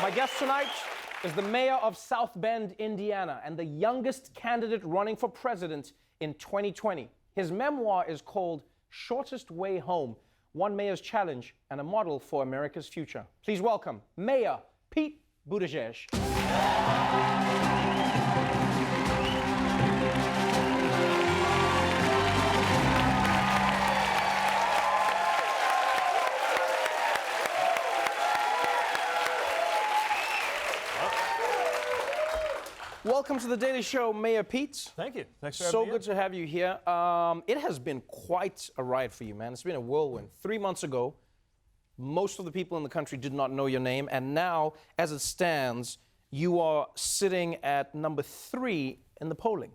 My guest tonight is the mayor of South Bend, Indiana, and the youngest candidate running for president in 2020. His memoir is called Shortest Way Home, One Mayor's Challenge and a Model for America's Future. Please welcome Mayor Pete Buttigieg. Welcome to the Daily Show, Mayor Pete. Thank you. Thanks for having me. So good to have you here. It has been quite a ride for you, man. It's been a whirlwind. 3 months ago, most of the people in the country did not know your name, and now, as it stands, you are sitting at number 3 in the polling.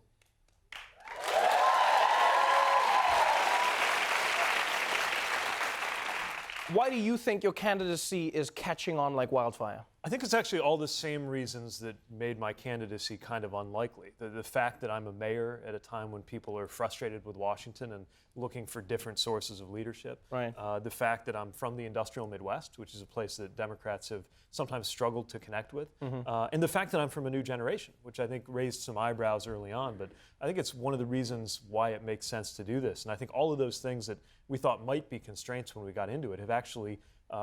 Why do you think your candidacy is catching on like wildfire? I think it's actually all the same reasons that made my candidacy kind of unlikely. The fact that I'm a mayor at a time when people are frustrated with Washington and looking for different sources of leadership. Right. The fact that I'm from the industrial Midwest, which is a place that Democrats have sometimes struggled to connect with. And the fact that I'm from a new generation, which I think raised some eyebrows early on. But I think it's one of the reasons why it makes sense to do this. And I think all of those things that we thought might be constraints when we got into it have actually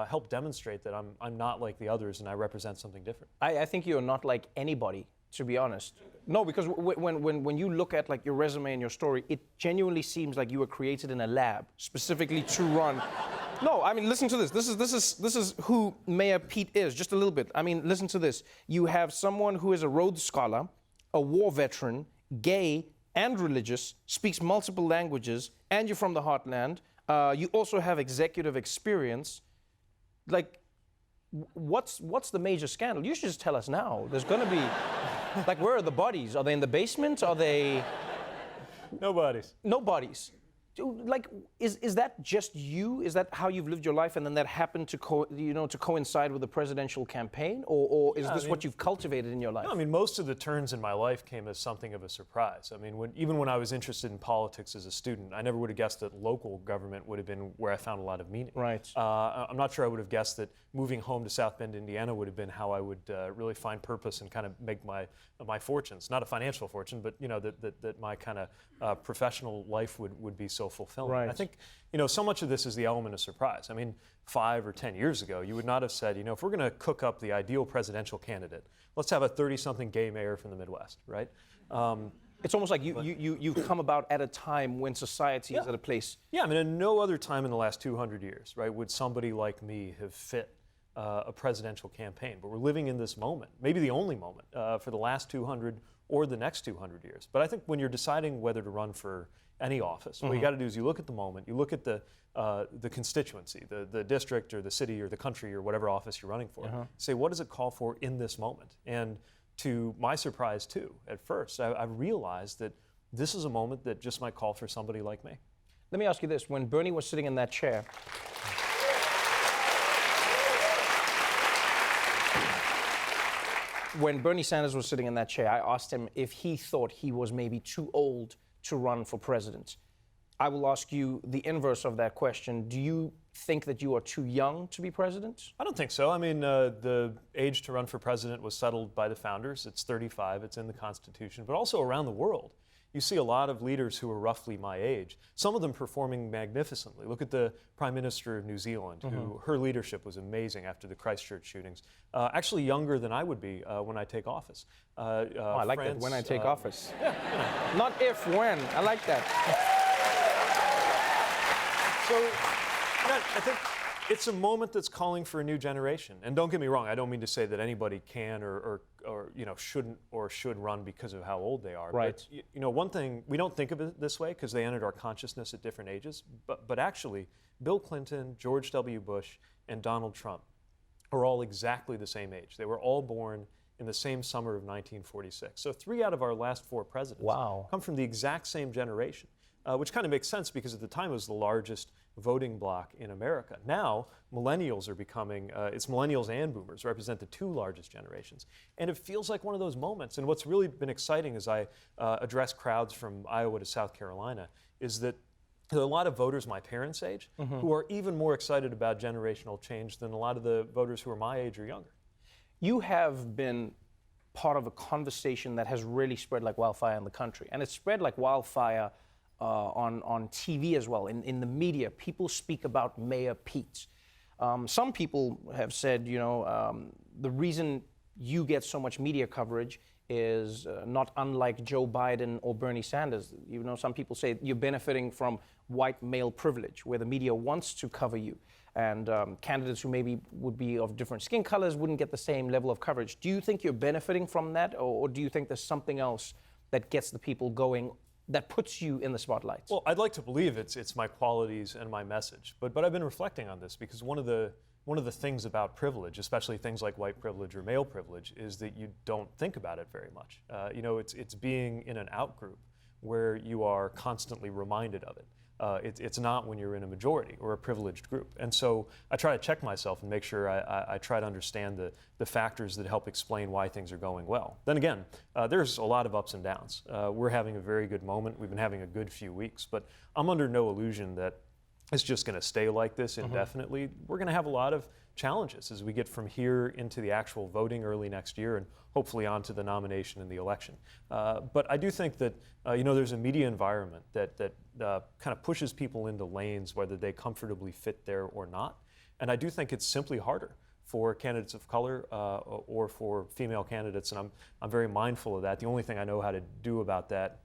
help demonstrate that I'm not like the others and I represent something different. I think you're not like anybody, to be honest. No, because when you look at like your resume and your story, it genuinely seems like you were created in a lab specifically to run. No, I mean, listen to this. This is who Mayor Pete is, just a little bit. I mean, listen to this. You have someone who is a Rhodes Scholar, a war veteran, gay and religious, speaks multiple languages, and you're from the heartland. You also have executive experience. Like, what's the major scandal? You should just tell us now. There's gonna be, like, where are the bodies? Are they in the basement? Are they? No bodies. No bodies. Dude, like, is that just you? Is that how you've lived your life, and then that happened to coincide with the presidential campaign, or is this what you've cultivated in your life? No, I mean, most of the turns in my life came as something of a surprise. I mean, even when I was interested in politics as a student, I never would have guessed that local government would have been where I found a lot of meaning. Right. I'm not sure I would have guessed that moving home to South Bend, Indiana would have been how I would really find purpose and kind of make my fortunes. Not a financial fortune, but that my kind of professional life would be so fulfilling. Right. I think, so much of this is the element of surprise. I mean, 5 or 10 years ago, you would not have said, if we're going to cook up the ideal presidential candidate, let's have a 30-something gay mayor from the Midwest, right? It's almost like you've come about at a time when society is at a place. Yeah, I mean, at no other time in the last 200 years, right, would somebody like me have fit a presidential campaign. But we're living in this moment, maybe the only moment for the last 200 or the next 200 years. But I think when you're deciding whether to run for any office, what you got to do is you look at the moment, you look at the constituency, the district or the city or the country or whatever office you're running for. Say, what does it call for in this moment? And to my surprise too, at first, I realized that this is a moment that just might call for somebody like me. Let me ask you this: when Bernie was sitting in that chair, when Bernie Sanders was sitting in that chair, I asked him if he thought he was maybe too old to run for president. I will ask you the inverse of that question. Do you think that you are too young to be president? I don't think so. I mean, the age to run for president was settled by the founders. It's 35, it's in the Constitution, but also around the world. You see a lot of leaders who are roughly my age, some of them performing magnificently. Look at the Prime Minister of New Zealand, who her leadership was amazing after the Christchurch shootings. Actually younger than I would be when I take office. I like that, when I take office. Yeah, Not if, when. I like that. So, I think it's a moment that's calling for a new generation. And don't get me wrong, I don't mean to say that anybody can or shouldn't or should run because of how old they are. Right. But, one thing, we don't think of it this way because they entered our consciousness at different ages, but actually, Bill Clinton, George W. Bush, and Donald Trump are all exactly the same age. They were all born in the same summer of 1946. So 3 out of our last 4 presidents come from the exact same generation. Which kind of makes sense because at the time it was the largest voting bloc in America. Now, millennials are becoming, it's millennials and boomers represent the 2 largest generations. And it feels like one of those moments. And what's really been exciting as I address crowds from Iowa to South Carolina is that there are a lot of voters my parents' age who are even more excited about generational change than a lot of the voters who are my age or younger. You have been part of a conversation that has really spread like wildfire in the country. And it's spread like wildfire on TV as well, in the media. People speak about Mayor Pete. Some people have said, the reason you get so much media coverage is not unlike Joe Biden or Bernie Sanders. Some people say you're benefiting from white male privilege, where the media wants to cover you. And candidates who maybe would be of different skin colors wouldn't get the same level of coverage. Do you think you're benefiting from that, or do you think there's something else that gets the people going, that puts you in the spotlight? Well, I'd like to believe it's my qualities and my message, but I've been reflecting on this because one of the things about privilege, especially things like white privilege or male privilege, is that you don't think about it very much. It's being in an out group where you are constantly reminded of it. It's not when you're in a majority or a privileged group. And so I try to check myself and make sure I try to understand the factors that help explain why things are going well. Then again, there's a lot of ups and downs. We're having a very good moment. We've been having a good few weeks, but I'm under no illusion that it's just going to stay like this indefinitely. We're going to have a lot of challenges as we get from here into the actual voting early next year and hopefully on to the nomination and the election. But I do think that there's a media environment that kind of pushes people into lanes whether they comfortably fit there or not. And I do think it's simply harder for candidates of color or for female candidates, and I'm very mindful of that. The only thing I know how to do about that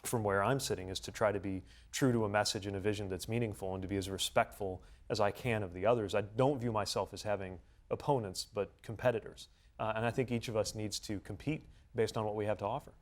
from where I'm sitting is to try to be true to a message and a vision that's meaningful and to be as respectful as I can of the others. I don't view myself as having opponents, but competitors. And I think each of us needs to compete based on what we have to offer.